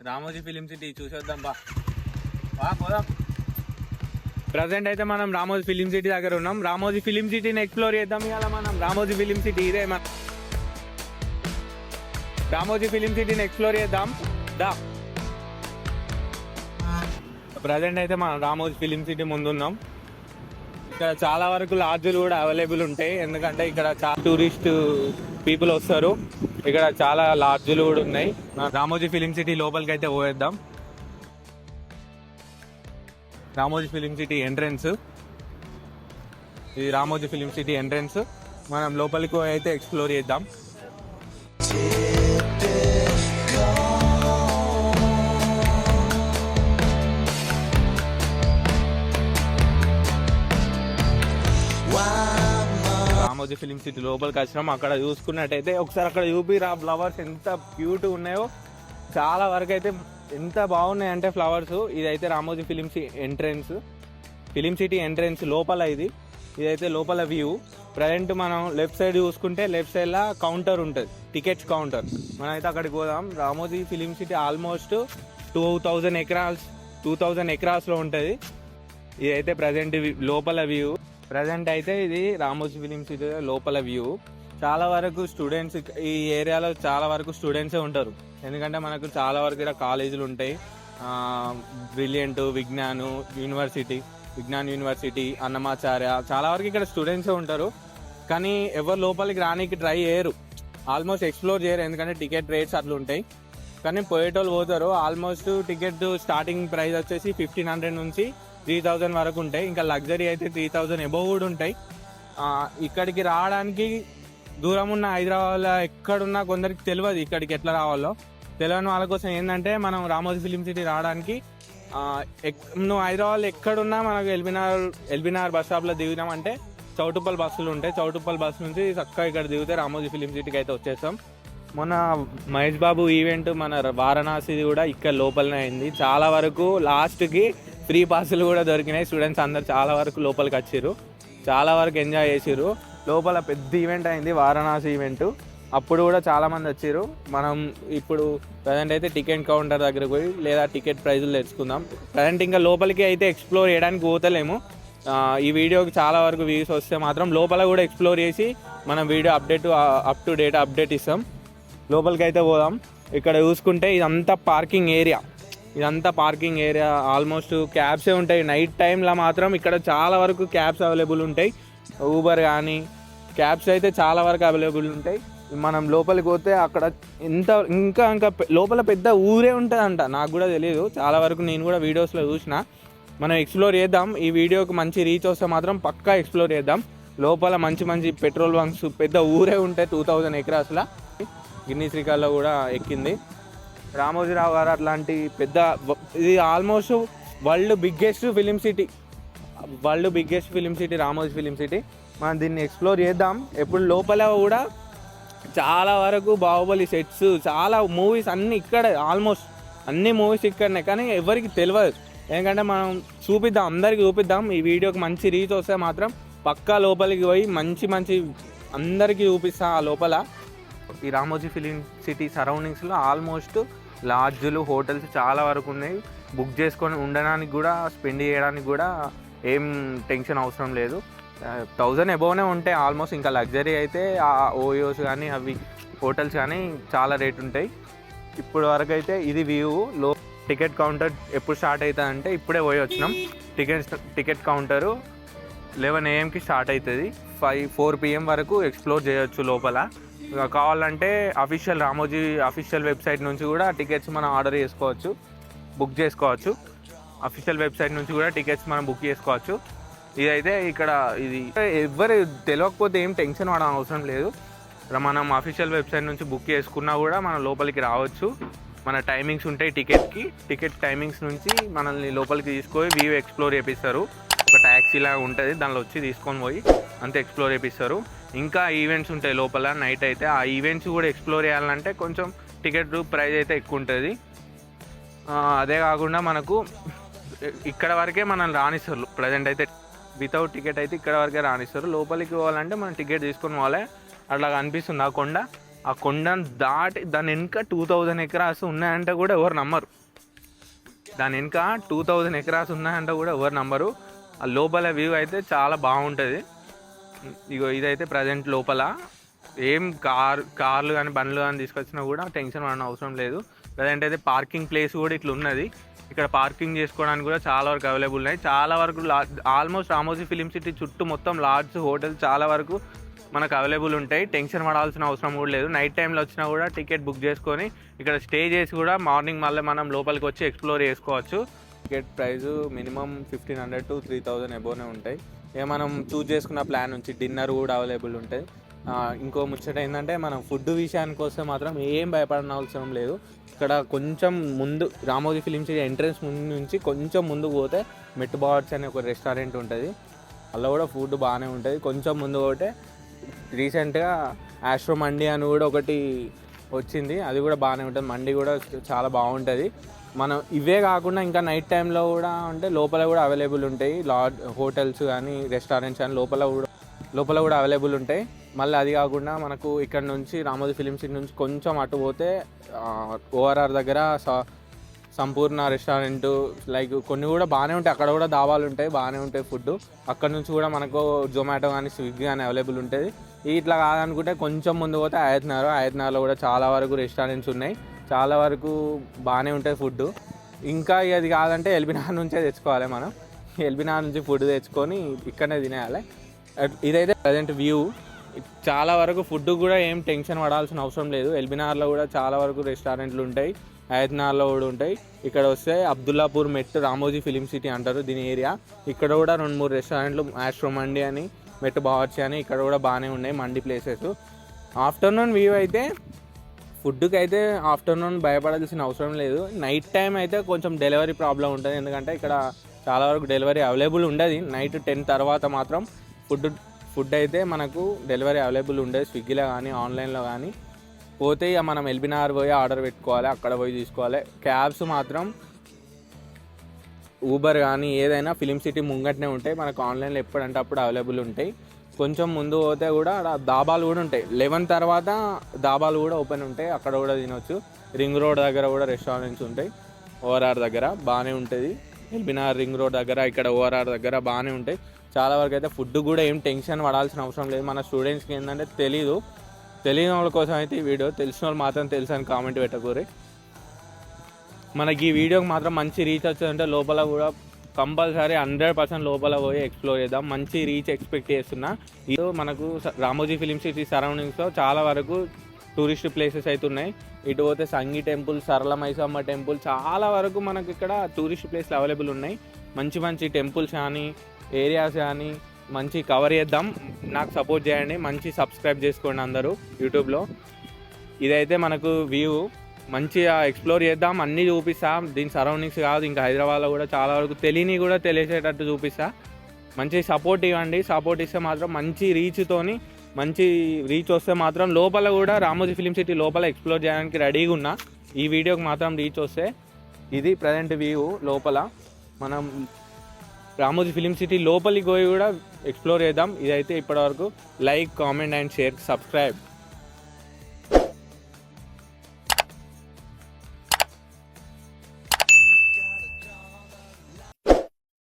Ramoji film city చూసేద్దాం బా పోదాం. ప్రజెంట్ అయితే మనం రామోజీ ఫిలిం సిటీ దగ్గర ఉన్నాం. రామోజీ ఫిలిం సిటీని ఎక్స్ప్లోర్ చేద్దాం ఇవాళ మనం. రామోజీ ఫిలిం సిటీ ఇదే మన రామోజీ ఫిలిం సిటీని ఎక్స్ప్లోర్ చేద్దాం దా. ప్రజెంట్ అయితే మనం రామోజీ ఫిలిం సిటీ ముందున్నాం. ఇక్కడ చాలా వరకు లాడ్జ్లు కూడా అవైలబుల్ ఉంటాయి, ఎందుకంటే ఇక్కడ చాలా టూరిస్ట్ పీపుల్ వస్తారు. ఇక్కడ చాలా లాడ్జ్లు కూడా ఉన్నాయి. రామోజీ ఫిలిం సిటీ లోపలికి అయితే పోయేద్దాం. రామోజీ ఫిలిం సిటీ ఎంట్రన్స్ ఇది. Ramoji film city entrance. మనం లోపలికి అయితే ఎక్స్ప్లోర్ చేద్దాం. రామోజీ ఫిలిం సిటీ లోపలికి వచ్చినాం. అక్కడ చూసుకున్నట్టయితే ఒకసారి అక్కడ చూపిరా ఫ్లవర్స్ ఎంత క్యూట్ ఉన్నాయో. చాలా వరకు అయితే ఎంత బాగున్నాయి అంటే ఫ్లవర్స్. ఇదైతే రామోజీ ఫిలిం సిటీ ఎంట్రన్స్ లోపల ఇది. ఇదైతే లోపల వ్యూ. ప్రజెంట్ మనం లెఫ్ట్ సైడ్ చూసుకుంటే లెఫ్ట్ సైడ్ లా కౌంటర్ ఉంటుంది, టికెట్స్ కౌంటర్. మనం అయితే అక్కడికి పోదాం. రామోజీ ఫిలిం సిటీ ఆల్మోస్ట్ 2000 ఎకరాస్లో ఉంటుంది. ఇదైతే ప్రజెంట్ లోపల వ్యూ. ప్రజెంట్ అయితే ఇది రామోజీ ఫిలిం సిటీ లోపల వ్యూ. చాలా వరకు స్టూడెంట్స్ ఈ ఏరియాలో చాలా వరకు స్టూడెంట్సే ఉంటారు, ఎందుకంటే మనకు చాలా వరకు ఇక్కడ కాలేజీలు ఉంటాయి. బ్రిలియంట్, విజ్ఞాన్ యూనివర్సిటీ, అన్నమాచార్య, చాలా వరకు ఇక్కడ స్టూడెంట్సే ఉంటారు. కానీ ఎవరు లోపలికి రానికి ట్రై చేయరు, ఆల్మోస్ట్ ఎక్స్ప్లోర్ చేయరు, ఎందుకంటే టికెట్ రేట్స్ అట్లా ఉంటాయి. కానీ పోయేటోళ్ళు పోతారు. ఆల్మోస్ట్ టికెట్ స్టార్టింగ్ ప్రైస్ వచ్చేసి 1500 నుంచి 3000 వరకు ఉంటాయి. ఇంకా లగ్జరీ అయితే 3000 అబోవ్ కూడా ఉంటాయి. ఇక్కడికి రావడానికి దూరం ఉన్న హైదరాబాద్లో ఎక్కడున్నా కొందరికి తెలియదు ఇక్కడికి ఎట్లా రావాలో. తెలియని వాళ్ళ కోసం ఏంటంటే మనం రామోజీ ఫిలిం సిటీ రావడానికి నువ్వు హైదరాబాద్లో ఎక్కడున్నా మనకు ఎల్బీనగర్ బస్ స్టాప్లో దిగినామంటే చౌటుప్పల్ బస్సులు ఉంటాయి. చౌటుప్పల్ బస్సు నుంచి చక్కగా ఇక్కడ దిగితే రామోజీ ఫిలిం సిటీకి అయితే వచ్చేస్తాం. మొన్న మహేష్ బాబు ఈవెంట్ మన వారణాసి కూడా ఇక్కడ లోపలనే అయింది. చాలా వరకు లాస్ట్కి ఫ్రీ పాసులు కూడా దొరికినాయి. స్టూడెంట్స్ అందరు చాలా వరకు లోపలికి వచ్చారు, చాలా వరకు ఎంజాయ్ చేసారు. లోపల పెద్ద ఈవెంట్ అయింది, వారణాసి ఈవెంట్. అప్పుడు కూడా చాలా మంది వచ్చారు. మనం ఇప్పుడు ప్రజెంట్ అయితే టికెట్ కౌంటర్ దగ్గరకు పోయి లేదా టికెట్ ప్రైజులు తెచ్చుకుందాం. ప్రజెంట్ ఇంకా లోపలికి అయితే ఎక్స్ప్లోర్ చేయడానికి పోతలేము. ఈ వీడియోకి చాలా వరకు వ్యూస్ వస్తే మాత్రం లోపల కూడా ఎక్స్ప్లోర్ చేసి మనం video up to date update ఇస్తాం. లోపలికి అయితే పోదాం. ఇక్కడ చూసుకుంటే ఇదంతా పార్కింగ్ ఏరియా. ఆల్మోస్ట్ క్యాబ్సే ఉంటాయి. నైట్ టైంలో మాత్రం ఇక్కడ చాలా వరకు క్యాబ్స్ అవైలబుల్ ఉంటాయి. ఊబర్ కానీ క్యాబ్స్ అయితే చాలా వరకు అవైలబుల్ ఉంటాయి. మనం లోపలికి పోతే అక్కడ ఇంకా లోపల పెద్ద ఊరే ఉంటుందంట. నాకు కూడా తెలియదు, చాలా వరకు నేను కూడా వీడియోస్లో చూసిన. మనం ఎక్స్ప్లోర్ చేద్దాం. ఈ వీడియోకి మంచి రీచ్ వస్తే మాత్రం పక్కా ఎక్స్ప్లోర్ చేద్దాం. లోపల మంచి పెట్రోల్ బంక్స్, పెద్ద ఊరే ఉంటాయి. 2000 ఎకరాస్లో గిన్నీస్ రికార్డులో కూడా ఎక్కింది. రామోజీరావు గారు అట్లాంటి పెద్ద, ఇది almost world biggest film city Ramoji film city. మనం దీన్ని ఎక్స్ప్లోర్ చేద్దాం. ఎప్పుడు లోపల కూడా చాలా వరకు బాహుబలి సెట్స్, చాలా మూవీస్ అన్నీ ఇక్కడే, ఆల్మోస్ట్ అన్ని మూవీస్ ఇక్కడనే. కానీ ఎవరికి తెలియదు, ఎందుకంటే మనం అందరికి చూపిద్దాం. ఈ వీడియోకి మంచి రీచ్ వస్తే మాత్రం పక్కా లోపలికి పోయి మంచి అందరికీ చూపిస్తా. ఆ లోపల ఈ రామోజీ ఫిలిం సిటీ సరౌండింగ్స్లో ఆల్మోస్ట్ లాడ్జ్లు, హోటల్స్ చాలా వరకు ఉన్నాయి. బుక్ చేసుకొని ఉండడానికి కూడా, స్పెండ్ చేయడానికి కూడా ఏం టెన్షన్ అవసరం లేదు. 1000 అబోవ్నే ఉంటాయి ఆల్మోస్ట్. ఇంకా లగ్జరీ అయితే ఆ ఓయోస్ కానీ అవి హోటల్స్ కానీ చాలా రేట్ ఉంటాయి. ఇప్పుడు వరకు అయితే ఇది వ్యూ. టికెట్ కౌంటర్ ఎప్పుడు స్టార్ట్ అవుతుంది అంటే ఇప్పుడే పోయి వచ్చినాం. టికెట్ కౌంటరు 11 AM స్టార్ట్ అవుతుంది. 4 PM వరకు ఎక్స్ప్లోర్ చేయొచ్చు లోపల. కావాలంటే రామోజీ అఫీషియల్ వెబ్సైట్ నుంచి కూడా టికెట్స్ మనం ఆర్డర్ చేసుకోవచ్చు, బుక్ చేసుకోవచ్చు. అఫీషియల్ వెబ్సైట్ నుంచి కూడా టికెట్స్ మనం బుక్ చేసుకోవచ్చు. ఇదైతే ఇక్కడ ఇది ఎవరు తెలియకపోతే ఏం టెన్షన్ పడడం అవసరం లేదు. మనం అఫీషియల్ వెబ్సైట్ నుంచి బుక్ చేసుకున్నా కూడా మనం లోపలికి రావచ్చు. మన టైమింగ్స్ ఉంటాయి టికెట్ టైమింగ్స్ నుంచి మనల్ని లోపలికి తీసుకొని వ్యూ ఎక్స్ప్లోర్ చేపిస్తారు. ఒక ట్యాక్సీ లాగా ఉంటుంది, దానిలో వచ్చి తీసుకొని పోయి అంతే ఎక్స్ప్లోర్ చేపిస్తారు. ఇంకా ఈవెంట్స్ ఉంటాయి లోపల నైట్ అయితే. ఆ ఈవెంట్స్ కూడా ఎక్స్ప్లోర్ చేయాలంటే కొంచెం టికెట్ ప్రైస్ అయితే ఎక్కువ ఉంటుంది. అదే కాకుండా మనకు ఇక్కడ వరకే మనల్ని రానిస్తారు. ప్రజెంట్ అయితే వితౌట్ టికెట్ అయితే ఇక్కడ వరకే రానిస్తారు. లోపలికి పోవాలంటే మనం టికెట్ తీసుకొని పోవాలి. అట్లా అనిపిస్తుంది ఆ కొండ. ఆ కొండను దాటి దాని వెనుక 2000 ఎకరాస్ ఉన్నాయంటే కూడా ఎవరు నమ్మరు. దాని వెనుక 2000 ఎకరాస్ ఉన్నాయంటే కూడా ఎవరు నమ్మరు. ఆ లోపల వ్యూ అయితే చాలా బాగుంటుంది. ఇగో ఇదైతే ప్రజెంట్ లోపల ఏం కార్లు కానీ బండ్లు కానీ తీసుకొచ్చినా కూడా టెన్షన్ పడిన అవసరం లేదు. ప్రజెంట్ అయితే పార్కింగ్ ప్లేస్ కూడా ఇట్లా ఉన్నది. ఇక్కడ పార్కింగ్ చేసుకోవడానికి కూడా చాలా వరకు అవైలబుల్ ఉన్నాయి. చాలా వరకు ఆల్మోస్ట్ రామోజీ ఫిలిం సిటీ చుట్టూ మొత్తం లాడ్జ్ హోటల్స్ చాలా వరకు మనకు అవైలబుల్ ఉంటాయి. టెన్షన్ పడాల్సిన అవసరం కూడా లేదు. నైట్ టైంలో వచ్చినా కూడా టికెట్ బుక్ చేసుకొని ఇక్కడ స్టే చేసి కూడా మార్నింగ్ మళ్ళీ మనం లోపలికి వచ్చి ఎక్స్ప్లోర్ చేసుకోవచ్చు. టికెట్ ప్రైస్ మినిమం 1500 to 3000 అబోనే ఉంటాయి. ఇక మనం చూస్ చేసుకున్న ప్లాన్ నుంచి డిన్నర్ కూడా అవైలబుల్ ఉంటుంది. ఇంకో ముచ్చట ఏంటంటే మనం ఫుడ్ విషయానికి వస్తే మాత్రం ఏం భయపడిన అవసరం లేదు. ఇక్కడ కొంచెం ముందు రామోజీ ఫిలిం సిటీ ఎంట్రన్స్ ముందు నుంచి కొంచెం ముందుకు పోతే మెట్ బాట్స్ అనే ఒక రెస్టారెంట్ ఉంటుంది. అలా కూడా ఫుడ్ బాగానే ఉంటుంది. కొంచెం ముందు పోతే రీసెంట్గా ఆస్ట్రో మండి అని కూడా ఒకటి వచ్చింది, అది కూడా బాగానే ఉంటుంది. మండి కూడా చాలా బాగుంటుంది. మనం ఇవే కాకుండా ఇంకా నైట్ టైంలో కూడా అంటే లోపల కూడా అవైలబుల్ ఉంటాయి. లాడ్జ్ హోటల్స్ కానీ రెస్టారెంట్స్ కానీ లోపల కూడా అవైలబుల్ ఉంటాయి. మళ్ళీ అది కాకుండా మనకు ఇక్కడ నుంచి రామోజీ ఫిలిం సిటీ నుంచి కొంచెం అటు పోతే ఓఆర్ఆర్ దగ్గర సంపూర్ణ రెస్టారెంట్ లైక్ కొన్ని కూడా బాగానే ఉంటాయి. అక్కడ కూడా దాబాలు ఉంటాయి, బాగానే ఉంటాయి ఫుడ్. అక్కడ నుంచి కూడా మనకు జొమాటో కానీ స్విగ్గీ కానీ అవైలబుల్ ఉంటుంది. ఇట్లా కాదనుకుంటే కొంచెం ముందు పోతే ఆయత్నగర్లో కూడా చాలా వరకు రెస్టారెంట్స్ ఉన్నాయి. చాలా వరకు బాగానే ఉంటుంది ఫుడ్. ఇంకా అది కాదంటే ఎల్బీనగర్ నుంచే తెచ్చుకోవాలి. మనం ఎల్బీనగర్ నుంచి ఫుడ్ తెచ్చుకొని ఇక్కడనే తినేయాలి. ఇదైతే ప్రజెంట్ వ్యూ. చాలా వరకు ఫుడ్ కూడా ఏం టెన్షన్ పడాల్సిన అవసరం లేదు. ఎల్బీనగర్లో కూడా చాలా వరకు రెస్టారెంట్లు ఉంటాయి, ఆయత్నగర్లో కూడా ఉంటాయి. ఇక్కడ వస్తే అబ్దుల్లాపూర్ మెట్ రామోజీ ఫిలిం సిటీ అంటారు దీని ఏరియా. ఇక్కడ కూడా 2-3 రెస్టారెంట్లు ఆస్ట్రో మండి అని మెట్ బావర్చి అని ఇక్కడ కూడా బాగానే ఉన్నాయి మండి ప్లేసెస్. ఆఫ్టర్నూన్ వ్యూ అయితే ఫుడ్కి అయితే ఆఫ్టర్నూన్ భయపడాల్సిన అవసరం లేదు. నైట్ టైం అయితే కొంచెం డెలివరీ ప్రాబ్లం ఉంటుంది. ఎందుకంటే ఇక్కడ చాలా వరకు డెలివరీ అవైలబుల్ ఉండదు. నైట్ 10 తర్వాత మాత్రం ఫుడ్ అయితే మనకు డెలివరీ అవైలబుల్ ఉండేది స్విగ్గీలో కానీ ఆన్లైన్లో కానీ. పోతే ఇక మనం ఎల్బీనగర్ పోయి ఆర్డర్ పెట్టుకోవాలి, అక్కడ పోయి తీసుకోవాలి. క్యాబ్స్ మాత్రం ఊబర్ కానీ ఏదైనా ఫిలిం సిటీ ముంగట్నే ఉంటాయి. మనకు ఆన్లైన్లో ఎప్పుడంటే అప్పుడు అవైలబుల్ ఉంటాయి. కొంచెం ముందు పోతే కూడా దాబాలు కూడా ఉంటాయి. 11 తర్వాత దాబాలు కూడా ఓపెన్ ఉంటాయి, అక్కడ కూడా తినొచ్చు. రింగ్ రోడ్ దగ్గర కూడా రెస్టారెంట్స్ ఉంటాయి. ఓఆర్ఆర్ దగ్గర బాగానే ఉంటుంది. ఎల్బీనగర్ రింగ్ రోడ్ దగ్గర ఇక్కడ ఓఆర్ఆర్ దగ్గర బాగానే ఉంటాయి. చాలా వరకు అయితే ఫుడ్ కూడా ఏం టెన్షన్ పడాల్సిన అవసరం లేదు. మన స్టూడెంట్స్కి ఏంటంటే తెలియని వాళ్ళ కోసం అయితే ఈ వీడియో, తెలిసిన వాళ్ళు మాత్రం తెలుసు అని కామెంట్ పెట్టకూరి. మనకి ఈ వీడియోకి మాత్రం మంచి రీచ్ వచ్చిందంటే లోపల కూడా కంపల్సరీ 100% లోపల పోయి ఎక్స్ప్లోర్ చేద్దాం. మంచి రీచ్ ఎక్స్పెక్ట్ చేస్తున్నా. ఇది మనకు రామోజీ ఫిలిం సిటీ సరౌండింగ్స్లో చాలా వరకు టూరిస్ట్ ప్లేసెస్ అయితే ఉన్నాయి. ఇటు పోతే సంగీ టెంపుల్, సరళ మైసమ్మ టెంపుల్, చాలా వరకు మనకు ఇక్కడ టూరిస్ట్ ప్లేస్లు అవైలబుల్ ఉన్నాయి. మంచి మంచి టెంపుల్స్ కానీ ఏరియాస్ కానీ మంచి కవర్ చేద్దాం. నాకు సపోర్ట్ చేయండి, మంచి సబ్స్క్రైబ్ చేసుకోండి అందరూ యూట్యూబ్లో. ఇదైతే మనకు వ్యూ మంచిగా ఎక్స్ప్లోర్ చేద్దాం, అన్నీ చూపిస్తాం. దీని సరౌండింగ్స్ కాదు ఇంకా హైదరాబాద్లో కూడా చాలా వరకు తెలియని కూడా తెలిసేటట్టు చూపిస్తా. మంచి సపోర్ట్ ఇవ్వండి. సపోర్ట్ ఇస్తే మాత్రం మంచి రీచ్ వస్తే మాత్రం లోపల కూడా రామోజీ ఫిలిం సిటీ లోపల ఎక్స్ప్లోర్ చేయడానికి రెడీగా ఉన్నా. ఈ వీడియోకి మాత్రం రీచ్ వస్తే ఇది ప్రజెంట్ వ్యూ. లోపల మనం రామోజీ ఫిలిం సిటీ లోపలికి పోయి కూడా ఎక్స్ప్లోర్ చేద్దాం. ఇదైతే ఇప్పటివరకు like, comment and share, subscribe.